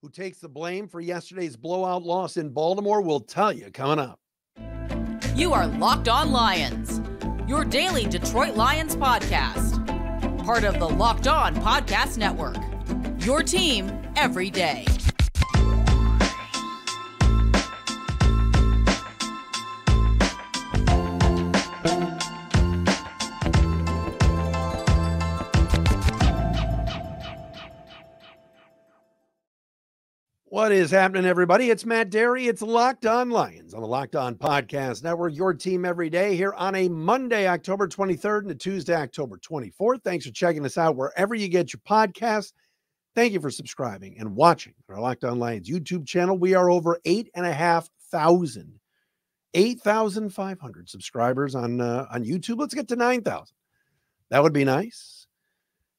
Who takes the blame for yesterday's blowout loss in Baltimore? We'll tell you coming up. You are Locked On Lions, your daily Detroit Lions podcast. Part of the Locked On Podcast Network, your team every day. What is happening, everybody? It's Matt Derry. It's Locked On Lions on the Locked On Podcast Network, your team every day here on a Monday, October 23rd and a Tuesday, October 24th. Thanks for checking us out wherever you get your podcasts. Thank you for subscribing and watching our Locked On Lions YouTube channel. We are over 8,500 subscribers on YouTube. Let's get to 9,000. That would be nice.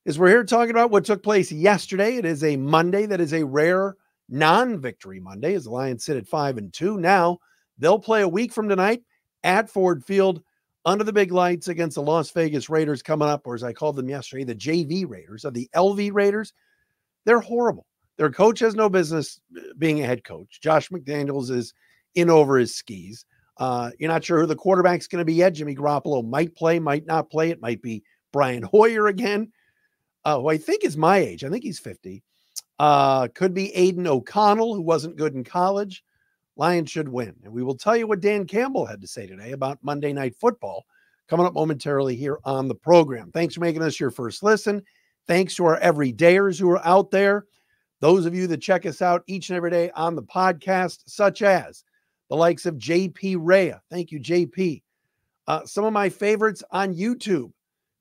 As we're here talking about what took place yesterday, it is a Monday that is a rare non-victory Monday as the Lions sit at 5-2. Now they'll play a week from tonight at Ford Field under the big lights against the Las Vegas Raiders coming up, or as I called them yesterday, the JV Raiders or the LV Raiders. They're horrible. Their coach has no business being a head coach. Josh McDaniels is in over his skis. You're not sure who the quarterback's going to be yet. Jimmy Garoppolo might play, might not play. It might be Brian Hoyer again, who I think is my age. I think he's 50. Could be Aiden O'Connell, who wasn't good in college. Lions should win. And we will tell you what Dan Campbell had to say today about Monday Night Football coming up momentarily here on the program. Thanks for making us your first listen. Thanks to our everydayers who are out there. Those of you that check us out each and every day on the podcast, such as the likes of JP Rea. Thank you, JP. Some of my favorites on YouTube,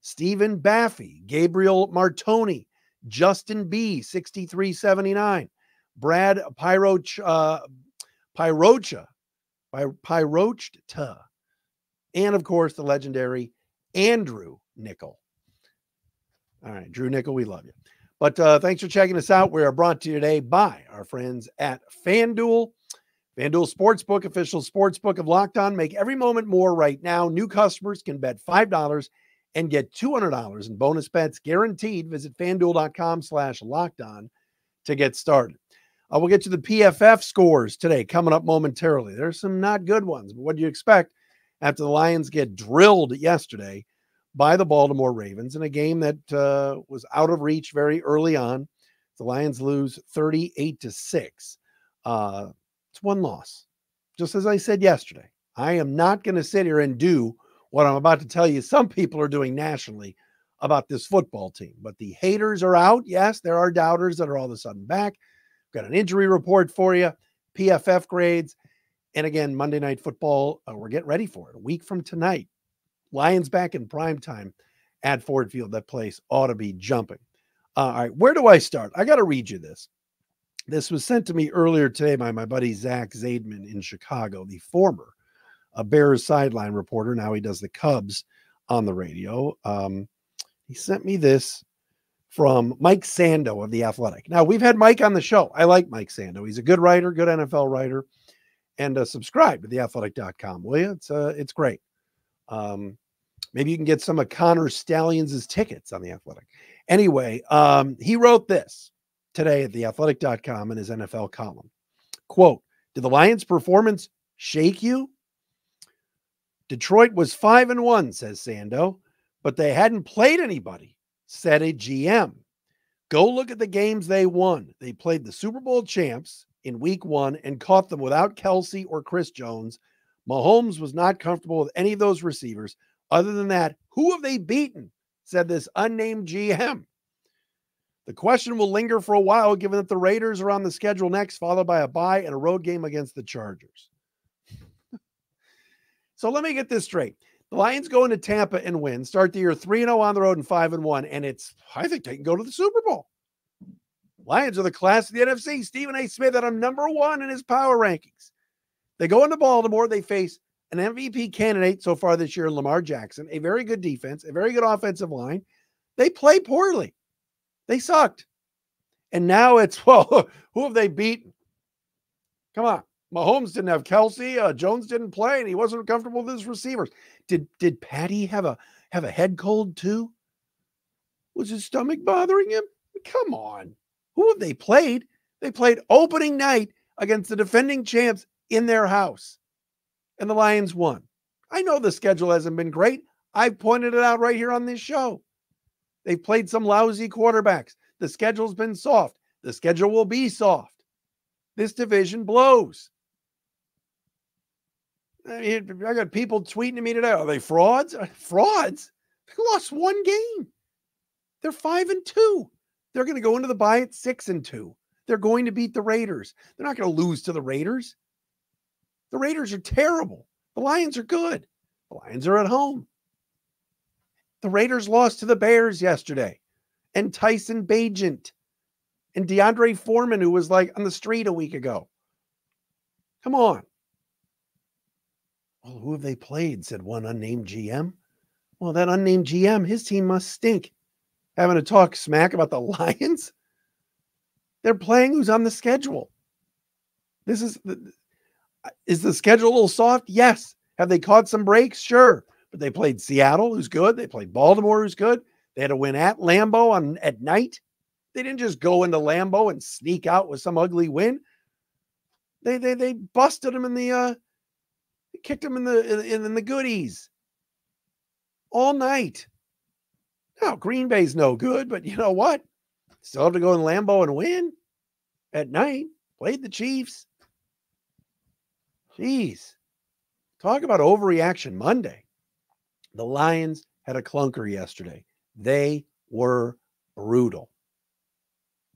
Stephen Baffy, Gabriel Martoni, Justin B, 6379, Brad Pyrocha, and of course the legendary Andrew Nickel. All right, Drew Nickel, we love you. But thanks for checking us out. We are brought to you today by our friends at FanDuel. FanDuel Sportsbook, official sportsbook of Locked On. Make every moment more right now. New customers can bet $5 and get $200 in bonus bets guaranteed. Visit FanDuel.com/lockedon to get started. We'll get to the PFF scores today coming up momentarily. There's some not good ones, but what do you expect after the Lions get drilled yesterday by the Baltimore Ravens in a game that was out of reach very early on? The Lions lose 38-6. It's one loss. Just as I said yesterday, I am not going to sit here and do what I'm about to tell you some people are doing nationally about this football team. But the haters are out. Yes, there are doubters that are all of a sudden back. Got an injury report for you, PFF grades. And again, Monday Night Football, we're getting ready for it. A week from tonight, Lions back in prime time at Ford Field. That place ought to be jumping. All right, where do I start? I got to read you this. This was sent to me earlier today by my buddy Zach Zaidman in Chicago, the former a Bears sideline reporter. Now he does the Cubs on the radio. He sent me this from Mike Sando of The Athletic. Now, we've had Mike on the show. I like Mike Sando. He's a good writer, good NFL writer. And subscribe to theathletic.com, will you? It's great. Maybe you can get some of Connor Stallions' tickets on The Athletic. Anyway, he wrote this today at theathletic.com in his NFL column. Quote, did the Lions' performance shake you? Detroit was 5-1, says Sando, but they hadn't played anybody, said a GM. Go look at the games they won. They played the Super Bowl champs in week 1 and caught them without Kelsey or Chris Jones. Mahomes was not comfortable with any of those receivers. Other than that, who have they beaten? Said this unnamed GM. The question will linger for a while, given that the Raiders are on the schedule next, followed by a bye and a road game against the Chargers. So let me get this straight. The Lions go into Tampa and win, start the year 3-0 on the road and 5-1, and I think they can go to the Super Bowl. Lions are the class of the NFC. Stephen A. Smith had them number 1 in his power rankings. They go into Baltimore. They face an MVP candidate so far this year, Lamar Jackson, a very good defense, a very good offensive line. They play poorly. They sucked. And now it's, well, who have they beaten? Come on. Mahomes didn't have Kelsey. Jones didn't play, and he wasn't comfortable with his receivers. Did Patty have a head cold too? Was his stomach bothering him? Come on. Who have they played? They played opening night against the defending champs in their house, and the Lions won. I know the schedule hasn't been great. I've pointed it out right here on this show. They've played some lousy quarterbacks. The schedule's been soft. The schedule will be soft. This division blows. I got people tweeting to me today. Are they frauds? Frauds? They lost one game. They're 5-2. They're going to go into the bye at 6-2. They're going to beat the Raiders. They're not going to lose to the Raiders. The Raiders are terrible. The Lions are good. The Lions are at home. The Raiders lost to the Bears yesterday. And Tyson Bagent. And DeAndre Foreman, who was like on the street a week ago. Come on. Well, who have they played? Said one unnamed GM. Well, that unnamed GM, his team must stink. Having to talk smack about the Lions? They're playing who's on the schedule. Is the schedule a little soft? Yes. Have they caught some breaks? Sure. But they played Seattle, who's good. They played Baltimore, who's good. They had to win at Lambeau at night. They didn't just go into Lambeau and sneak out with some ugly win. They busted them kicked them in the goodies all night. Now, Green Bay's no good, but you know what? Still have to go in Lambeau and win at night. Played the Chiefs. Jeez. Talk about overreaction Monday. The Lions had a clunker yesterday. They were brutal.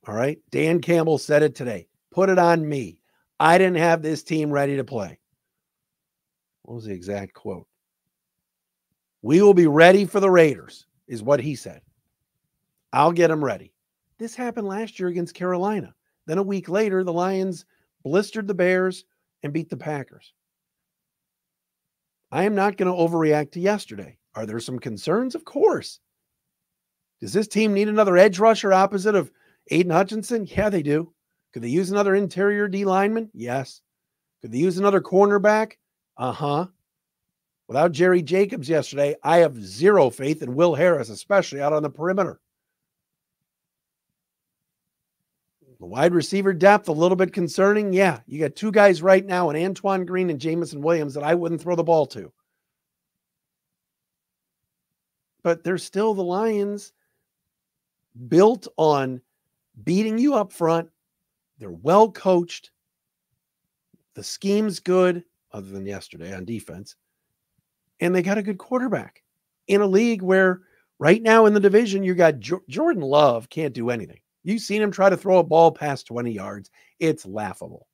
All right? Dan Campbell said it today. Put it on me. I didn't have this team ready to play. What was the exact quote? We will be ready for the Raiders, is what he said. I'll get them ready. This happened last year against Carolina. Then a week later, the Lions blistered the Bears and beat the Packers. I am not going to overreact to yesterday. Are there some concerns? Of course. Does this team need another edge rusher opposite of Aiden Hutchinson? Yeah, they do. Could they use another interior D lineman? Yes. Could they use another cornerback? Uh-huh. Without Jerry Jacobs yesterday, I have zero faith in Will Harris, especially out on the perimeter. The wide receiver depth, a little bit concerning. Yeah, you got two guys right now, and Antoine Green and Jamison Williams, that I wouldn't throw the ball to. But they're still the Lions, built on beating you up front. They're well coached. The scheme's good, other than yesterday on defense. And they got a good quarterback in a league where right now in the division, you got Jordan Love can't do anything. You've seen him try to throw a ball past 20 yards. It's laughable.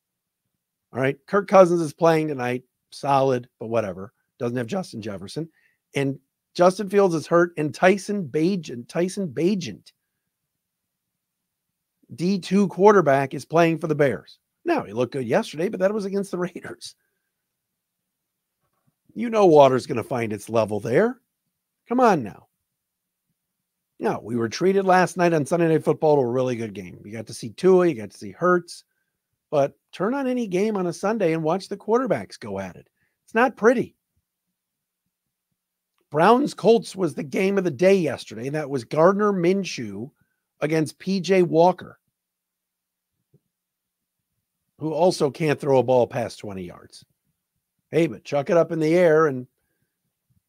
All right. Kirk Cousins is playing tonight. Solid, but whatever. Doesn't have Justin Jefferson. And Justin Fields is hurt. And Tyson Bagent, D2 quarterback, is playing for the Bears. Now, he looked good yesterday, but that was against the Raiders. You know water's going to find its level there. Come on now. No, we were treated last night on Sunday Night Football to a really good game. You got to see Tua, you got to see Hurts, but turn on any game on a Sunday and watch the quarterbacks go at it. It's not pretty. Browns-Colts was the game of the day yesterday. That was Gardner Minshew against P.J. Walker, who also can't throw a ball past 20 yards. Hey, but chuck it up in the air and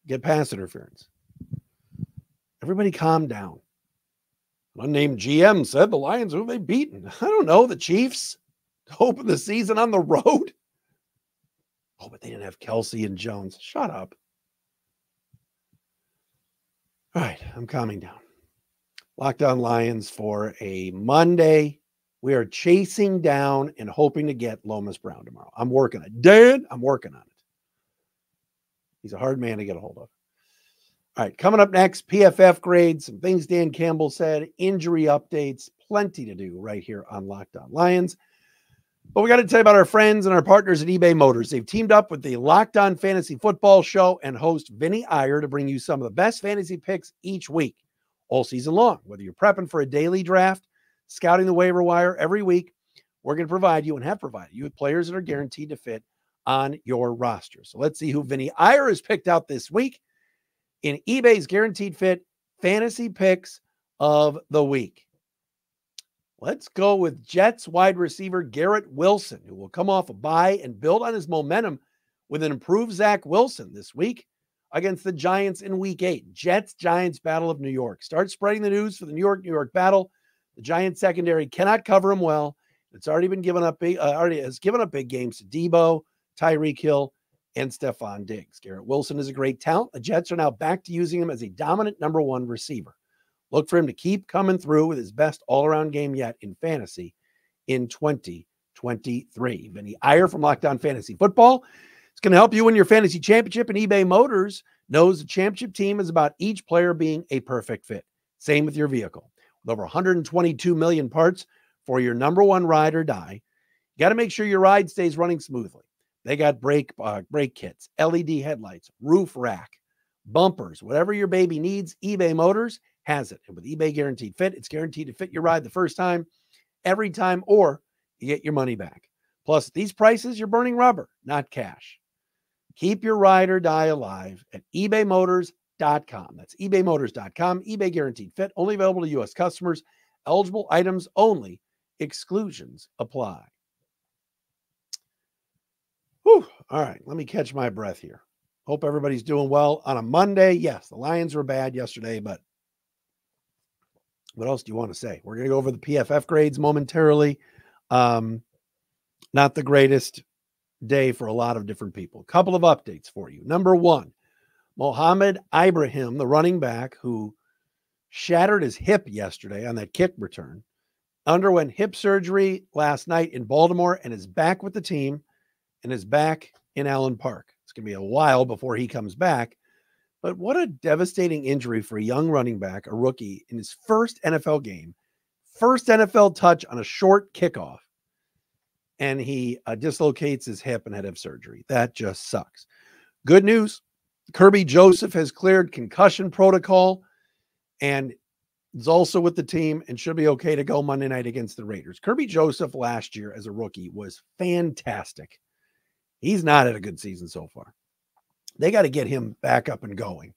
get pass interference. Everybody calm down. An unnamed GM said the Lions, who have they beaten? I don't know. The Chiefs to open the season on the road. Oh, but they didn't have Kelsey and Jones. Shut up. All right, I'm calming down. Locked On Lions for a Monday. We are chasing down and hoping to get Lomas Brown tomorrow. I'm working on it. Dan, I'm working on it. He's a hard man to get a hold of. All right, coming up next, PFF grades, some things Dan Campbell said, injury updates, plenty to do right here on Locked On Lions. But we got to tell you about our friends and our partners at eBay Motors. They've teamed up with the Locked On Fantasy Football Show and host Vinny Iyer to bring you some of the best fantasy picks each week, all season long. Whether you're prepping for a daily draft, scouting the waiver wire every week, we're going to provide you and have provided you with players that are guaranteed to fit on your roster. So let's see who Vinny Iyer has picked out this week in eBay's Guaranteed Fit Fantasy Picks of the Week. Let's go with Jets wide receiver Garrett Wilson, who will come off a bye and build on his momentum with an improved Zach Wilson this week against the Giants in Week 8. Jets-Giants Battle of New York. Start spreading the news for the New York battle. The Giants secondary cannot cover him well. It's already been given up has given up big games to Debo, Tyreek Hill, and Stephon Diggs. Garrett Wilson is a great talent. The Jets are now back to using him as a dominant number one receiver. Look for him to keep coming through with his best all-around game yet in fantasy in 2023. Vinny Iyer from Lockdown Fantasy Football. It's going to help you win your fantasy championship, and eBay Motors knows the championship team is about each player being a perfect fit. Same with your vehicle. With over 122 million parts for your number one ride or die, you got to make sure your ride stays running smoothly. They got brake kits, LED headlights, roof rack, bumpers, whatever your baby needs, eBay Motors has it. And with eBay Guaranteed Fit, it's guaranteed to fit your ride the first time, every time, or you get your money back. Plus, at these prices, you're burning rubber, not cash. Keep your ride or die alive at ebaymotors.com. That's ebaymotors.com. eBay Guaranteed Fit, only available to U.S. customers. Eligible items only. Exclusions apply. Whew. All right, let me catch my breath here. Hope everybody's doing well on a Monday. Yes, the Lions were bad yesterday, but what else do you want to say? We're going to go over the PFF grades momentarily. Not the greatest day for a lot of different people. A couple of updates for you. Number one, Mohamed Ibrahim, the running back who shattered his hip yesterday on that kick return, underwent hip surgery last night in Baltimore and is back with the team and is back in Allen Park. It's going to be a while before he comes back. But what a devastating injury for a young running back, a rookie, in his first NFL game, first NFL touch on a short kickoff. And he dislocates his hip and had to have surgery. That just sucks. Good news. Kerby Joseph has cleared concussion protocol and is also with the team and should be okay to go Monday night against the Raiders. Kerby Joseph last year as a rookie was fantastic. He's not had a good season so far. They got to get him back up and going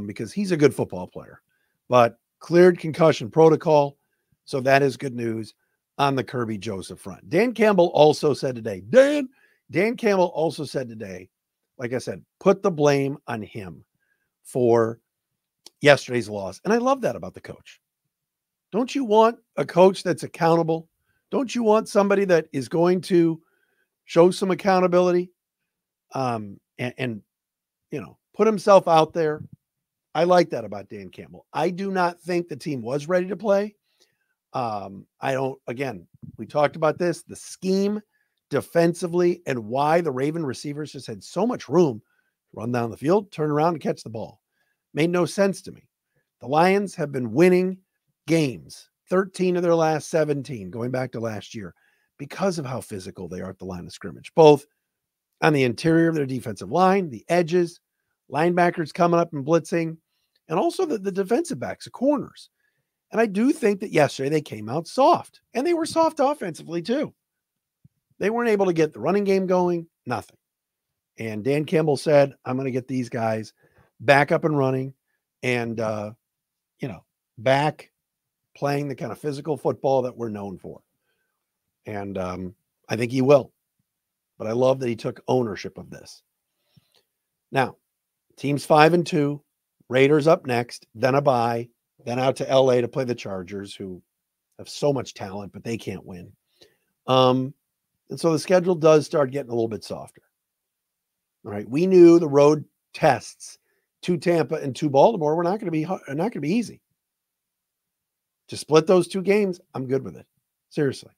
because he's a good football player, but cleared concussion protocol. So that is good news on the Kerby Joseph front. Dan Campbell also said today, like I said, put the blame on him for yesterday's loss. And I love that about the coach. Don't you want a coach that's accountable? Don't you want somebody that is going to show some accountability and you know, put himself out there? I like that about Dan Campbell. I do not think the team was ready to play. Again, we talked about this, the scheme defensively and why the Raven receivers just had so much room to run down the field, turn around and catch the ball. Made no sense to me. The Lions have been winning games, 13 of their last 17, going back to last year, because of how physical they are at the line of scrimmage, both on the interior of their defensive line, the edges, linebackers coming up and blitzing, and also the defensive backs, the corners. And I do think that yesterday they came out soft, and they were soft offensively too. They weren't able to get the running game going, nothing. And Dan Campbell said, I'm going to get these guys back up and running and, back playing the kind of physical football that we're known for. And I think he will. But I love that he took ownership of this. Now, team's 5-2, Raiders up next, then a bye, then out to LA to play the Chargers, who have so much talent, but they can't win. And so the schedule does start getting a little bit softer. All right. We knew the road tests to Tampa and to Baltimore were not going to be easy. To split those two games, I'm good with it. Seriously.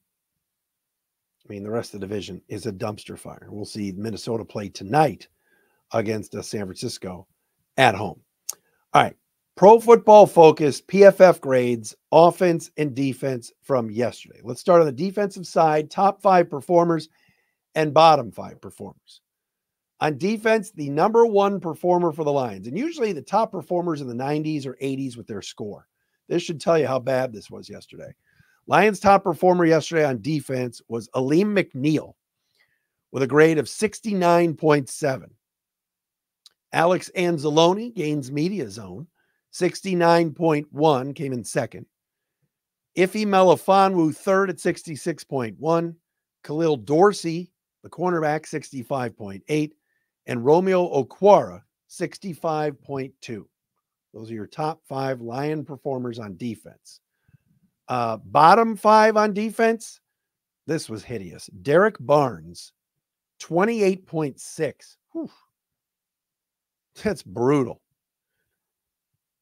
I mean, the rest of the division is a dumpster fire. We'll see Minnesota play tonight against San Francisco at home. All right. Pro Football Focus, PFF grades, offense and defense from yesterday. Let's start on the defensive side, top 5 performers and bottom 5 performers. On defense, the number 1 performer for the Lions, and usually the top performers in the 90s or 80s with their score. This should tell you how bad this was yesterday. Lions' top performer yesterday on defense was Aleem McNeil with a grade of 69.7. Alex Anzalone, Gaines Media Zone, 69.1, came in second. Ife Melifonwu, third at 66.1. Khalil Dorsey, the cornerback, 65.8. And Romeo Okwara, 65.2. Those are your top 5 Lion performers on defense. Bottom 5 on defense, this was hideous. Derek Barnes, 28.6. Whew. That's brutal.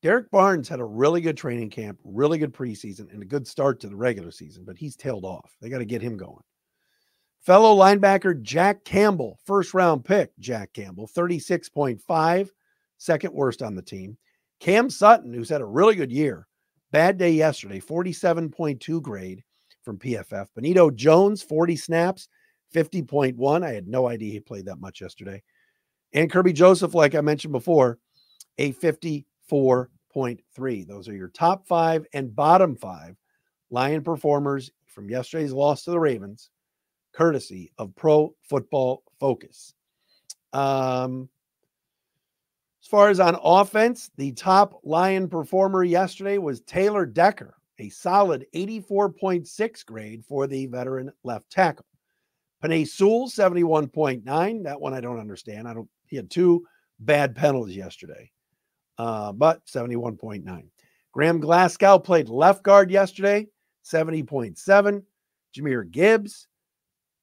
Derek Barnes had a really good training camp, really good preseason, and a good start to the regular season, but he's tailed off. They got to get him going. Fellow linebacker Jack Campbell, first-round pick Jack Campbell, 36.5, second worst on the team. Cam Sutton, who's had a really good year, bad day yesterday, 47.2 grade from PFF. Benito Jones, 40 snaps, 50.1. I had no idea he played that much yesterday. And Kerby Joseph, like I mentioned before, a 54.3. Those are your top 5 and bottom 5 Lion performers from yesterday's loss to the Ravens, courtesy of Pro Football Focus. As far as on offense, the top Lion performer yesterday was Taylor Decker, a solid 84.6 grade for the veteran left tackle. Penei Sewell, 71.9. That one I don't understand. He had 2 bad penalties yesterday, but 71.9. Graham Glasgow played left guard yesterday, 70.7. Jahmyr Gibbs,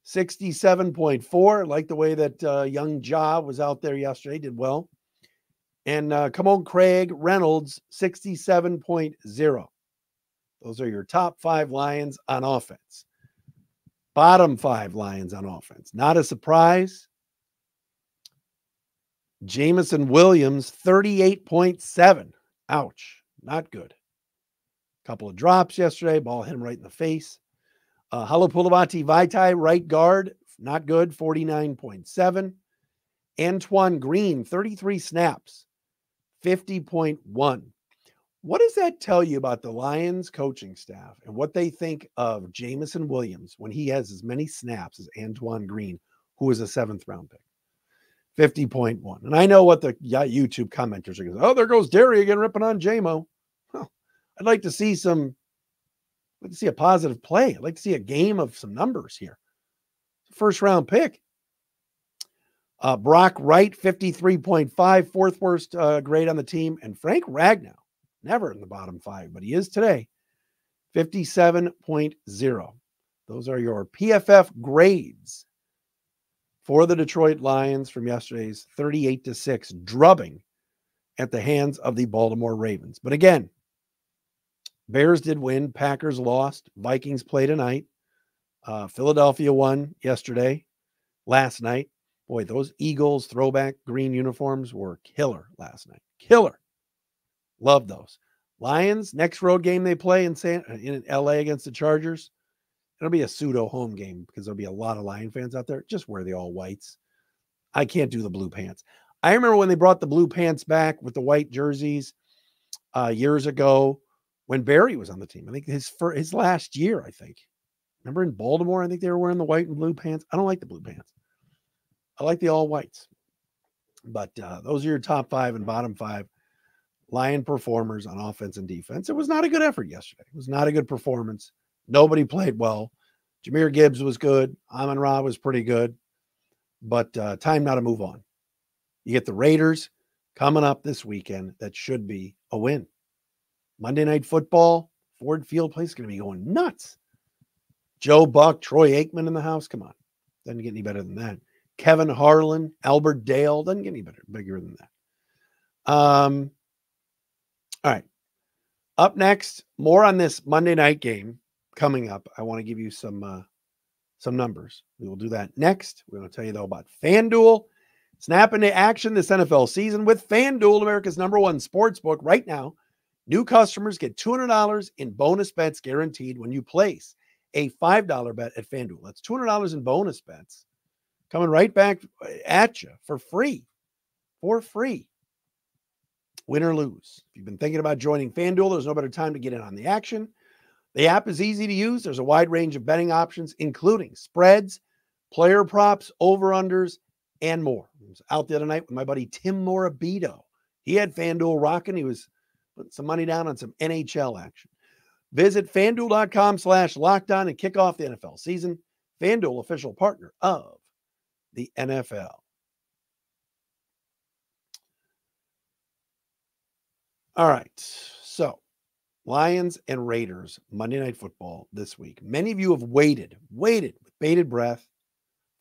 67.4. I like the way that young Ja was out there yesterday, did well. And come on, Craig Reynolds, 67.0. Those are your top 5 Lions on offense. Bottom 5 Lions on offense. Not a surprise. Jameson Williams, 38.7. Ouch. Not good. Couple of drops yesterday. Ball hit him right in the face. Halapoulivaati Vaitai, right guard. Not good. 49.7. Antoine Green, 33 snaps. 50.1. What does that tell you about the Lions coaching staff and what they think of Jameson Williams when he has as many snaps as Antoine Green, who was a 7th round pick? 50.1. And I know what the YouTube commenters are going to say. Oh, there goes Derry again ripping on JMO. Well, I'd like to see a positive play. I'd like to see a game of some numbers here. First round pick. Brock Wright, 53.5, 4th worst grade on the team. And Frank Ragnow, never in the bottom 5, but he is today, 57.0. Those are your PFF grades for the Detroit Lions from yesterday's 38-6 drubbing at the hands of the Baltimore Ravens. But again, Bears did win. Packers lost. Vikings play tonight. Philadelphia won last night. Boy, those Eagles throwback green uniforms were killer last night. Killer. Love those. Lions, next road game they play in LA against the Chargers. It'll be a pseudo home game because there'll be a lot of Lion fans out there. Just wear the all whites. I can't do the blue pants. I remember when they brought the blue pants back with the white jerseys years ago when Barry was on the team. I think his last year, I think. Remember in Baltimore, I think they were wearing the white and blue pants. I don't like the blue pants. I like the all whites. But those are your top 5 and bottom 5 Lion performers on offense and defense. It was not a good effort yesterday. It was not a good performance. Nobody played well. Jahmyr Gibbs was good. Amon-Ra was pretty good. But time now to move on. You get the Raiders coming up this weekend. That should be a win. Monday Night Football, Ford Field place is going to be going nuts. Joe Buck, Troy Aikman in the house. Come on. Doesn't get any better than that. Kevin Harlan, Albert Dale. Doesn't get any bigger than that. All right. Up next, more on this Monday night game coming up. I want to give you some numbers. We will do that next. We're going to tell you, though, about FanDuel. Snap into action this NFL season with FanDuel, America's #1 sports book. Right now, new customers get $200 in bonus bets guaranteed when you place a $5 bet at FanDuel. That's $200 in bonus bets coming right back at you for free. Win or lose. If you've been thinking about joining FanDuel, there's no better time to get in on the action. The app is easy to use. There's a wide range of betting options, including spreads, player props, over-unders, and more. I was out the other night with my buddy Tim Morabito. He had FanDuel rocking. He was putting some money down on some NHL action. Visit FanDuel.com/lockedon and kick off the NFL season. FanDuel, official partner of the NFL. All right. So, Lions and Raiders, Monday Night Football this week. Many of you have waited with bated breath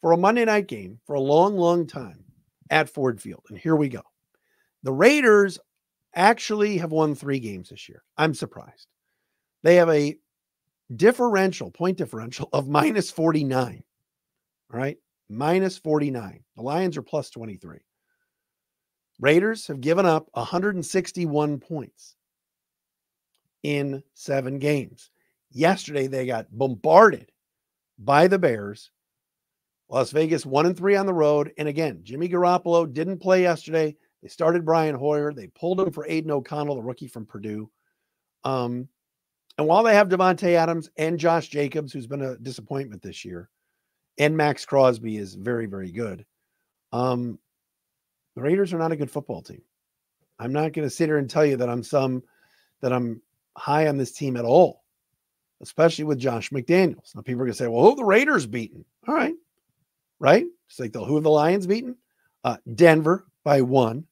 for a Monday night game for a long, long time at Ford Field. And here we go. The Raiders actually have won 3 games this year. I'm surprised. They have a point differential of minus 49. All right. Minus 49. The Lions are plus 23. Raiders have given up 161 points in 7 games. Yesterday, they got bombarded by the Bears. Las Vegas 1-3 on the road. And again, Jimmy Garoppolo didn't play yesterday. They started Brian Hoyer. They pulled him for Aiden O'Connell, the rookie from Purdue. And while they have Devontae Adams and Josh Jacobs, who's been a disappointment this year, and Max Crosby is very, very good, the Raiders are not a good football team. I'm not going to sit here and tell you that I'm high on this team at all, especially with Josh McDaniels. Now people are going to say, well, who have the Raiders beaten? All right. Right? It's like, who have the Lions beaten? Denver by 1,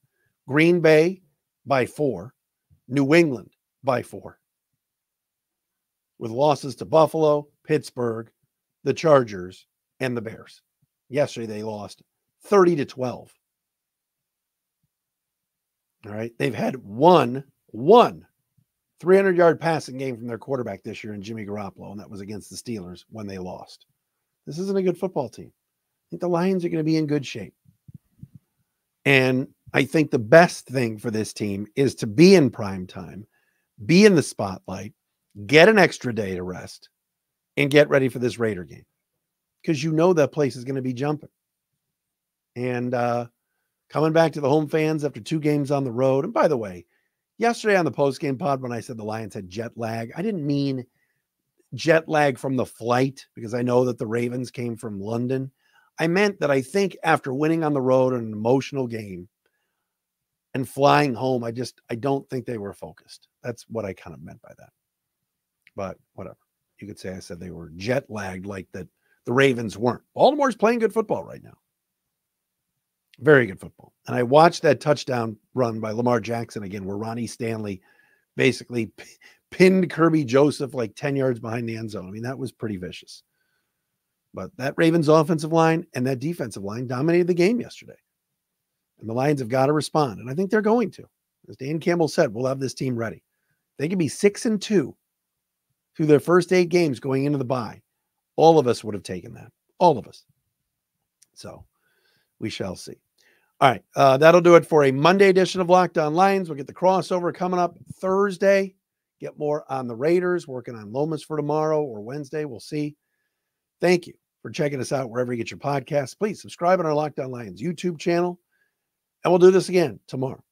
Green Bay by 4, New England by 4. With losses to Buffalo, Pittsburgh, the Chargers, and the Bears. Yesterday, they lost 30-12. All right. They've had one 300-yard passing game from their quarterback this year in Jimmy Garoppolo, and that was against the Steelers when they lost. This isn't a good football team. I think the Lions are going to be in good shape. And I think the best thing for this team is to be in prime time, be in the spotlight, get an extra day to rest, and get ready for this Raider game. Because you know that place is going to be jumping. And coming back to the home fans after 2 games on the road. And by the way, yesterday on the postgame pod, when I said the Lions had jet lag, I didn't mean jet lag from the flight, because I know that the Ravens came from London. I meant that I think after winning on the road in an emotional game and flying home, I don't think they were focused. That's what I kind of meant by that. But whatever. You could say I said they were jet lagged, like that the Ravens weren't. Baltimore's playing good football right now. Very good football. And I watched that touchdown run by Lamar Jackson again, where Ronnie Stanley basically pinned Kerby Joseph like 10 yards behind the end zone. I mean, that was pretty vicious. But that Ravens offensive line and that defensive line dominated the game yesterday. And the Lions have got to respond. And I think they're going to. As Dan Campbell said, we'll have this team ready. They can be 6-2 through their first 8 games going into the bye. All of us would have taken that. All of us. So we shall see. All right. That'll do it for a Monday edition of Locked On Lions. We'll get the crossover coming up Thursday. Get more on the Raiders, working on Lomas for tomorrow or Wednesday. We'll see. Thank you for checking us out wherever you get your podcasts. Please subscribe on our Locked On Lions YouTube channel. And we'll do this again tomorrow.